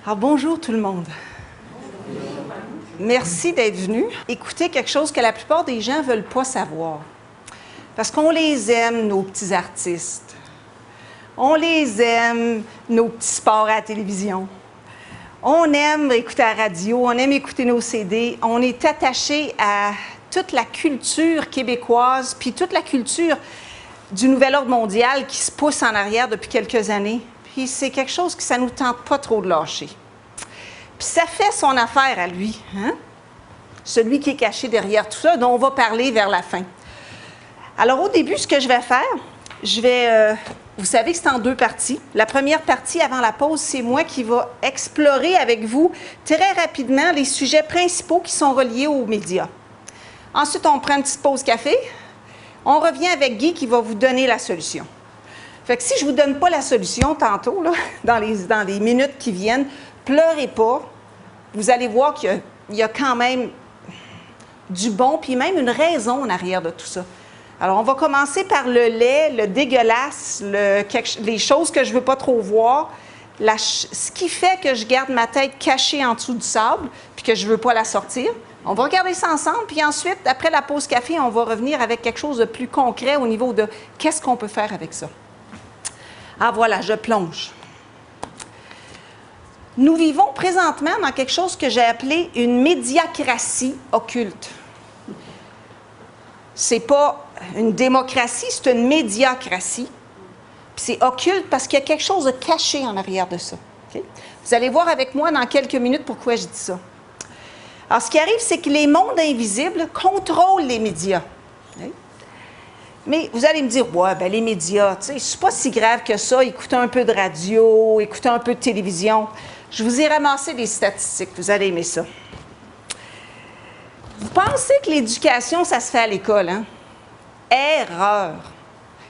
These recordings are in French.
Alors, bonjour tout le monde. Merci d'être venu. Écoutez quelque chose que la plupart des gens ne veulent pas savoir. Parce qu'on les aime, nos petits artistes. On les aime, nos petits sports à la télévision. On aime écouter la radio, on aime écouter nos CD. On est attaché à toute la culture québécoise, puis toute la culture du nouvel ordre mondial qui se pousse en arrière depuis quelques années. Puis c'est quelque chose que ça ne nous tente pas trop de lâcher. Puis ça fait son affaire à lui, hein? Celui qui est caché derrière tout ça, dont on va parler vers la fin. Alors au début, ce que je vais faire, vous savez que c'est en deux parties. La première partie, avant la pause, c'est moi qui vais explorer avec vous très rapidement les sujets principaux qui sont reliés aux médias. Ensuite, on prend une petite pause café. On revient avec Guy qui va vous donner la solution. Fait que si je ne vous donne pas la solution tantôt, là, dans les minutes qui viennent, pleurez pas. Vous allez voir qu'il y a quand même du bon, puis même une raison en arrière de tout ça. Alors, on va commencer par le lait, le dégueulasse, les choses que je ne veux pas trop voir, ce qui fait que je garde ma tête cachée en dessous du sable, puis que je ne veux pas la sortir. On va regarder ça ensemble, puis ensuite, après la pause café, on va revenir avec quelque chose de plus concret au niveau de qu'est-ce qu'on peut faire avec ça. Ah voilà, je plonge. Nous vivons présentement dans quelque chose que j'ai appelé une médiacratie occulte. C'est pas une démocratie, c'est une médiacratie. Puis c'est occulte parce qu'il y a quelque chose de caché en arrière de ça. Okay? Vous allez voir avec moi dans quelques minutes pourquoi je dis ça. Alors, ce qui arrive, c'est que les mondes invisibles contrôlent les médias. Okay? Mais vous allez me dire, ouais, ben les médias, tu sais, c'est pas si grave que ça. Écoutez un peu de radio, écoutez un peu de télévision. Je vous ai ramassé des statistiques, vous allez aimer ça. Vous pensez que l'éducation, ça se fait à l'école, hein? Erreur.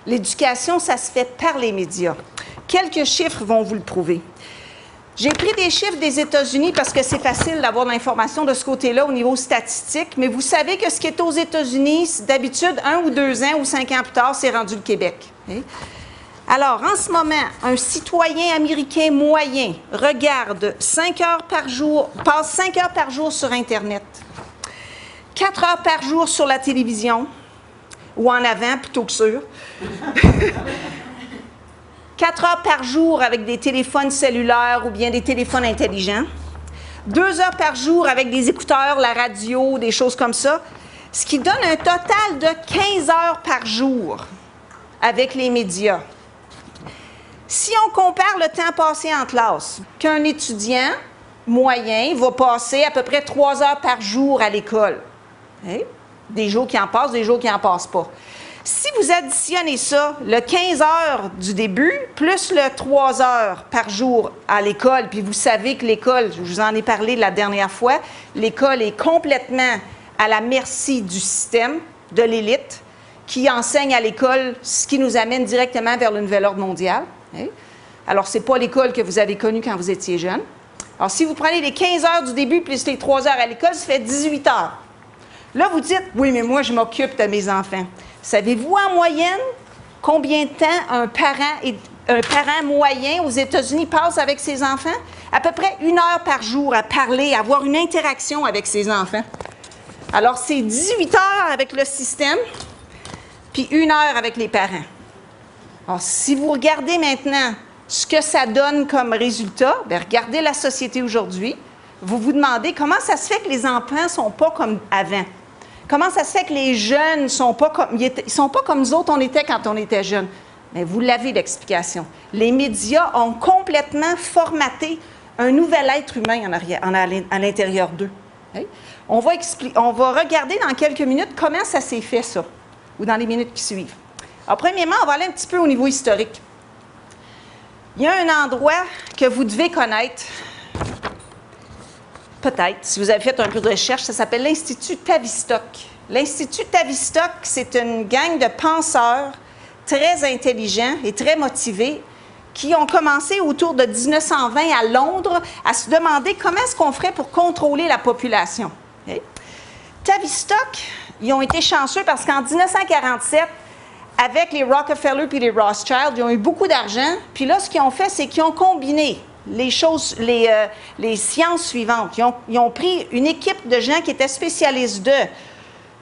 L'éducation, ça se fait par les médias. Quelques chiffres vont vous le prouver. J'ai pris des chiffres des États-Unis parce que c'est facile d'avoir de l'information de ce côté-là au niveau statistique, mais vous savez que ce qui est aux États-Unis, d'habitude, 1 ou 2 ans ou 5 ans plus tard, c'est rendu le Québec. Okay? Alors, en ce moment, un citoyen américain moyen regarde 5 heures par jour, passe 5 heures par jour sur Internet, 4 heures par jour sur la télévision, ou en avant plutôt que sur, 4 heures par jour avec des téléphones cellulaires ou bien des téléphones intelligents, 2 heures par jour avec des écouteurs, la radio, des choses comme ça, ce qui donne un total de 15 heures par jour avec les médias. Si on compare le temps passé en classe, qu'un étudiant moyen va passer à peu près 3 heures par jour à l'école, hein? Des jours qui en passent, des jours qui n'en passent pas. Si vous additionnez ça, le 15 heures du début, plus le 3 heures par jour à l'école, puis vous savez que l'école, je vous en ai parlé la dernière fois, l'école est complètement à la merci du système, de l'élite, qui enseigne à l'école ce qui nous amène directement vers le nouvel ordre mondial. Hein? Alors, ce n'est pas l'école que vous avez connue quand vous étiez jeune. Alors, si vous prenez les 15 heures du début plus les 3 heures à l'école, ça fait 18 heures. Là, vous dites, oui, mais moi, je m'occupe de mes enfants. Savez-vous en moyenne combien de temps un parent moyen aux États-Unis passe avec ses enfants? À peu près 1 heure par jour à parler, à avoir une interaction avec ses enfants. Alors, c'est 18 heures avec le système, puis 1 heure avec les parents. Alors, si vous regardez maintenant ce que ça donne comme résultat, bien, regardez la société aujourd'hui, vous vous demandez comment ça se fait que les enfants ne sont pas comme avant. Comment ça se fait que les jeunes ne sont pas comme nous autres on était quand on était jeunes? Mais vous l'avez l'explication. Les médias ont complètement formaté un nouvel être humain à l'intérieur d'eux. Okay? On va regarder dans quelques minutes comment ça s'est fait, ça, ou dans les minutes qui suivent. Alors, premièrement, on va aller un petit peu au niveau historique. Il y a un endroit que vous devez connaître, peut-être, si vous avez fait un peu de recherche, ça s'appelle l'Institut Tavistock. L'Institut Tavistock, c'est une gang de penseurs très intelligents et très motivés qui ont commencé autour de 1920 à Londres à se demander comment est-ce qu'on ferait pour contrôler la population. Okay? Tavistock, ils ont été chanceux parce qu'en 1947, avec les Rockefeller puis les Rothschild, ils ont eu beaucoup d'argent. Puis là, ce qu'ils ont fait, c'est qu'ils ont combiné les sciences suivantes. Ils ont pris une équipe de gens qui étaient spécialistes de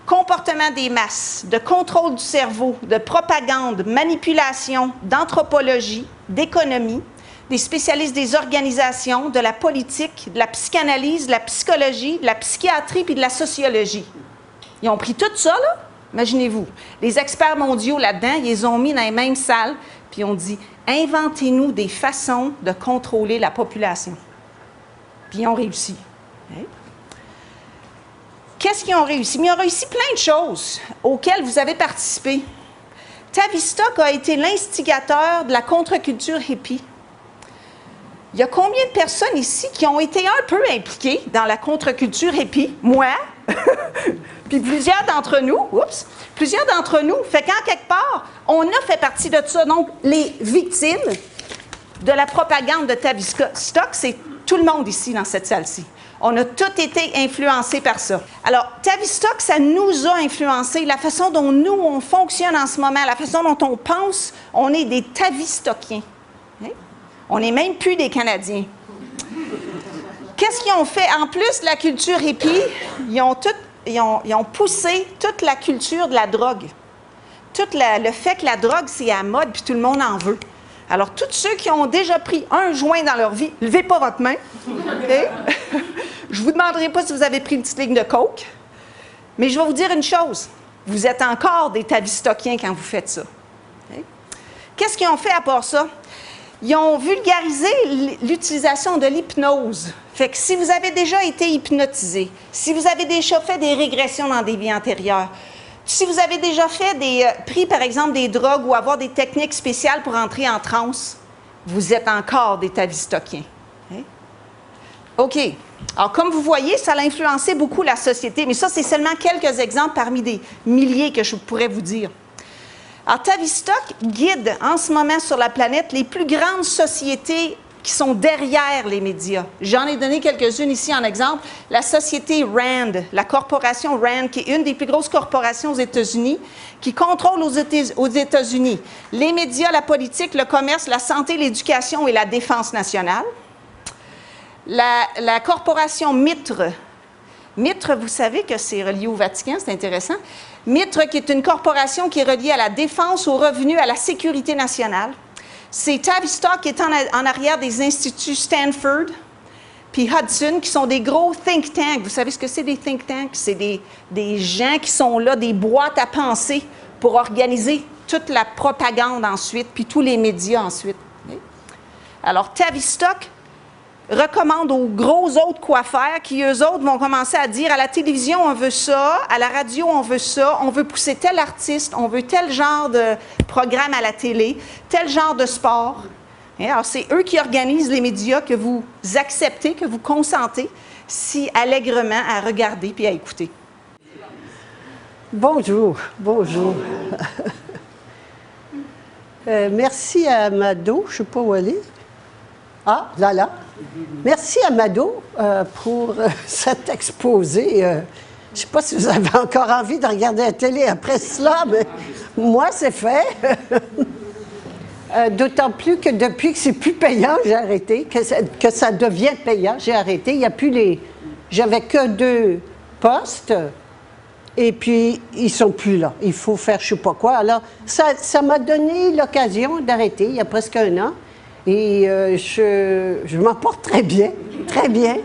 comportement des masses, de contrôle du cerveau, de propagande, manipulation, d'anthropologie, d'économie, des spécialistes des organisations, de la politique, de la psychanalyse, de la psychologie, de la psychiatrie puis de la sociologie. Ils ont pris tout ça, là, imaginez-vous. Les experts mondiaux là-dedans, ils les ont mis dans les mêmes salles puis ils ont dit « Inventez-nous des façons de contrôler la population. » Puis ils ont réussi. Okay? Qu'est-ce qu'ils ont réussi? Mais ils ont réussi plein de choses auxquelles vous avez participé. Tavistock a été l'instigateur de la contre-culture hippie. Il y a combien de personnes ici qui ont été un peu impliquées dans la contre-culture hippie? Moi, puis plusieurs d'entre nous, fait qu'en quelque part, on a fait partie de ça. Donc, les victimes de la propagande de Tavistock, c'est tout le monde ici dans cette salle-ci. On a tous été influencés par ça. Alors, Tavistock, ça nous a influencés. La façon dont nous, on fonctionne en ce moment, la façon dont on pense, on est des Tavistockiens. Hein? On n'est même plus des Canadiens. Qu'est-ce qu'ils ont fait? En plus de la culture hippie, ils ont poussé toute la culture de la drogue. Le fait que la drogue, c'est à la mode, puis tout le monde en veut. Alors, tous ceux qui ont déjà pris un joint dans leur vie, levez pas votre main. Okay? Je ne vous demanderai pas si vous avez pris une petite ligne de coke, mais je vais vous dire une chose. Vous êtes encore des Tavistockiens quand vous faites ça. Okay? Qu'est-ce qu'ils ont fait à part ça? Ils ont vulgarisé l'utilisation de l'hypnose. Fait que si vous avez déjà été hypnotisé, si vous avez déjà fait des régressions dans des vies antérieures, si vous avez déjà pris, par exemple, des drogues ou avoir des techniques spéciales pour entrer en transe, vous êtes encore des Tavistockiens. Okay? OK. Alors, comme vous voyez, ça a influencé beaucoup la société, mais ça, c'est seulement quelques exemples parmi des milliers que je pourrais vous dire. Alors, Tavistock guide en ce moment sur la planète les plus grandes sociétés qui sont derrière les médias. J'en ai donné quelques-unes ici en exemple. La société RAND, la corporation RAND, qui est une des plus grosses corporations aux États-Unis, qui contrôle aux États-Unis les médias, la politique, le commerce, la santé, l'éducation et la défense nationale. La corporation Mitre. Mitre, vous savez que c'est relié au Vatican, c'est intéressant. Mitre, qui est une corporation qui est reliée à la défense, aux revenus, à la sécurité nationale. C'est Tavistock qui est en arrière des instituts Stanford puis Hudson, qui sont des gros think tanks. Vous savez ce que c'est des think tanks? C'est des gens qui sont là, des boîtes à pensée pour organiser toute la propagande ensuite, puis tous les médias ensuite. Alors, Tavistock recommande aux gros autres quoi faire, qui eux autres vont commencer à dire à la télévision on veut ça, à la radio on veut ça, on veut pousser tel artiste, on veut tel genre de programme à la télé, tel genre de sport. Et alors c'est eux qui organisent les médias que vous acceptez, que vous consentez si allègrement à regarder puis à écouter. Bonjour, bonjour. Merci à Mado, je ne sais pas où elle est. Ah, là. Merci à Mado pour cet exposé. Je ne sais pas si vous avez encore envie de regarder la télé après cela, mais moi, c'est fait. D'autant plus que depuis que c'est plus payant, j'ai arrêté, que ça devient payant, j'ai arrêté. Il n'y a plus les... J'avais que 2 postes, et puis ils ne sont plus là. Il faut faire je ne sais pas quoi. Alors, ça m'a donné l'occasion d'arrêter il y a presque 1 an. Et je m'en porte très bien, très bien.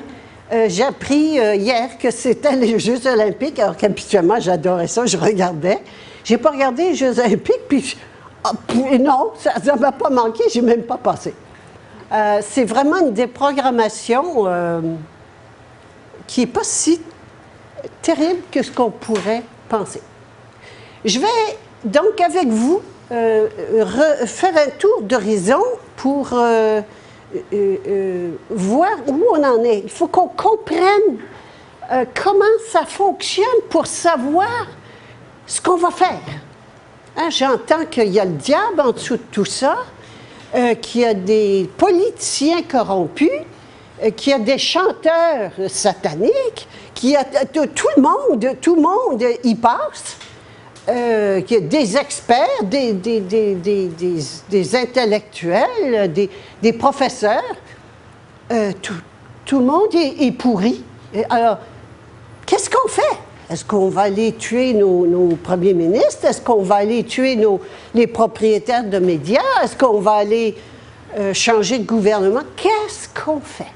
J'ai appris hier que c'était les Jeux olympiques, alors qu'habituellement, j'adorais ça, je regardais. Je n'ai pas regardé les Jeux olympiques, puis non, ça ne m'a pas manqué, je n'ai même pas passé. C'est vraiment une déprogrammation qui n'est pas si terrible que ce qu'on pourrait penser. Je vais donc, avec vous, faire un tour d'horizon pour voir où on en est. Il faut qu'on comprenne comment ça fonctionne pour savoir ce qu'on va faire. Hein, j'entends qu'il y a le diable en dessous de tout ça, qu'il y a des politiciens corrompus, qu'il y a des chanteurs sataniques, qu'il y a tout le monde y passe. Qu'il y a des experts, des intellectuels, des professeurs, tout le monde est pourri. Et alors, qu'est-ce qu'on fait? Est-ce qu'on va aller tuer nos premiers ministres? Est-ce qu'on va aller tuer les propriétaires de médias? Est-ce qu'on va aller changer de gouvernement? Qu'est-ce qu'on fait?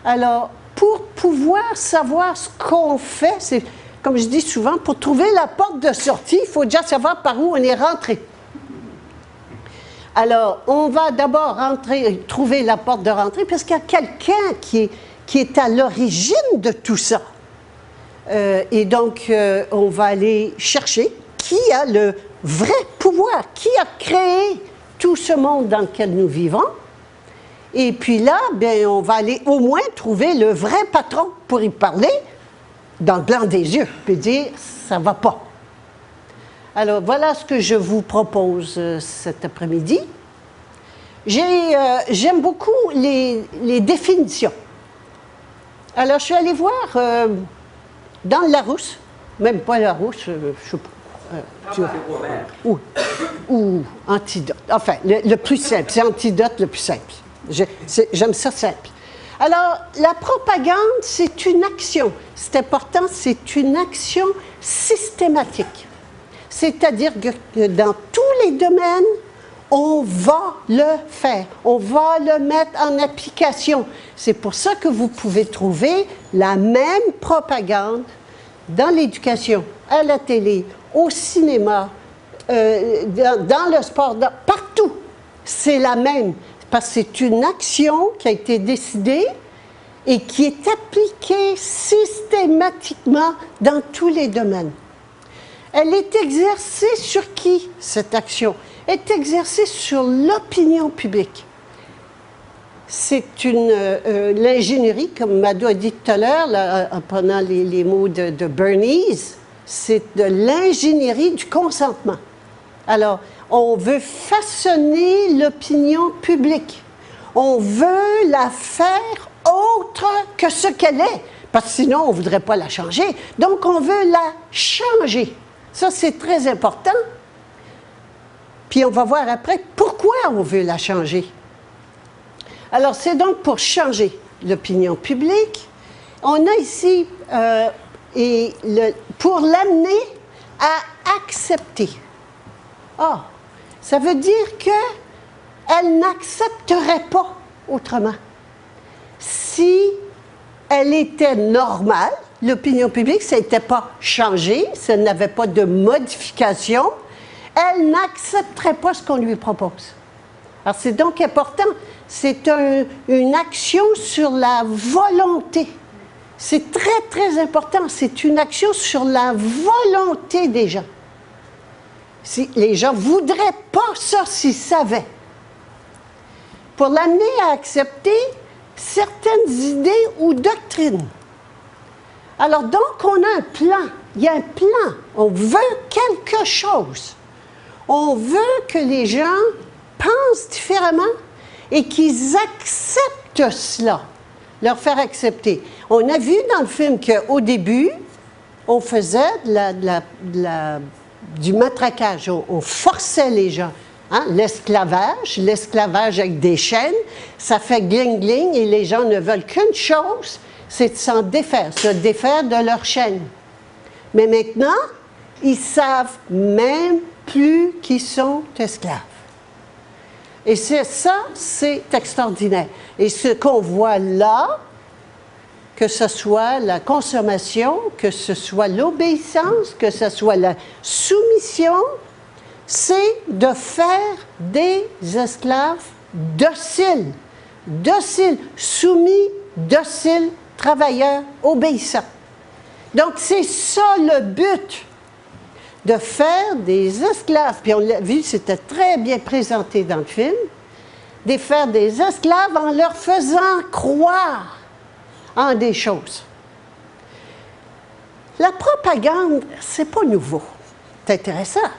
Alors, pour pouvoir savoir ce qu'on fait, c'est, comme je dis souvent, pour trouver la porte de sortie, il faut déjà savoir par où on est rentré. Alors, on va d'abord trouver la porte de rentrée, parce qu'il y a quelqu'un qui est à l'origine de tout ça. Et donc, on va aller chercher qui a le vrai pouvoir, qui a créé tout ce monde dans lequel nous vivons. Et puis là, bien, on va aller au moins trouver le vrai patron pour y parler dans le blanc des yeux, puis dire « ça ne va pas ». Alors, voilà ce que je vous propose cet après-midi. J'aime beaucoup les définitions. Alors, je suis allée voir dans le Larousse, même pas Larousse, je sais pas, ou Antidote. Enfin, le plus simple, c'est Antidote le plus simple. J'aime ça simple. Alors, la propagande, c'est une action. C'est important, c'est une action systématique. C'est-à-dire que dans tous les domaines, on va le faire, on va le mettre en application. C'est pour ça que vous pouvez trouver la même propagande dans l'éducation, à la télé, au cinéma, dans le sport, partout. C'est la même, parce que c'est une action qui a été décidée et qui est appliquée systématiquement dans tous les domaines. Elle est exercée sur qui, cette action? Elle est exercée sur l'opinion publique. C'est l'ingénierie, comme Mado a dit tout à l'heure, pendant les mots de Bernays, c'est de l'ingénierie du consentement. Alors, on veut façonner l'opinion publique. On veut la faire autre que ce qu'elle est, parce que sinon, on ne voudrait pas la changer. Donc, on veut la changer. Ça, c'est très important. Puis, on va voir après pourquoi on veut la changer. Alors, c'est donc pour changer l'opinion publique. On a ici, pour l'amener à accepter. Ah, ça veut dire qu'elle n'accepterait pas autrement. Si elle était normale, l'opinion publique, ça n'était pas changé, ça n'avait pas de modification, elle n'accepterait pas ce qu'on lui propose. Alors, c'est donc important. C'est une action sur la volonté. C'est très, très important. C'est une action sur la volonté des gens. Si les gens ne voudraient pas ça s'ils savaient. Pour l'amener à accepter certaines idées ou doctrines. Alors, donc, on a un plan. Il y a un plan. On veut quelque chose. On veut que les gens pensent différemment et qu'ils acceptent cela, leur faire accepter. On a vu dans le film qu'au début, on faisait du matraquage, on forçait les gens. Hein? L'esclavage avec des chaînes, ça fait gling-gling et les gens ne veulent qu'une chose, c'est de s'en défaire, se défaire de leurs chaînes. Mais maintenant, ils savent même plus qu'ils sont esclaves. Et ça, c'est extraordinaire. Et ce qu'on voit là, que ce soit la consommation, que ce soit l'obéissance, que ce soit la soumission, c'est de faire des esclaves dociles, soumis, dociles, travailleurs, obéissants. Donc, c'est ça le but, de faire des esclaves. Puis on l'a vu, c'était très bien présenté dans le film, de faire des esclaves en leur faisant croire en des choses. La propagande, c'est pas nouveau. C'est intéressant.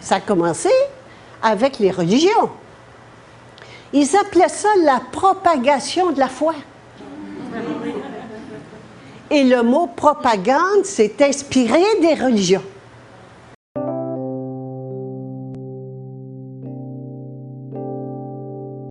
Ça a commencé avec les religions. Ils appelaient ça la propagation de la foi. Et le mot propagande s'est inspiré des religions.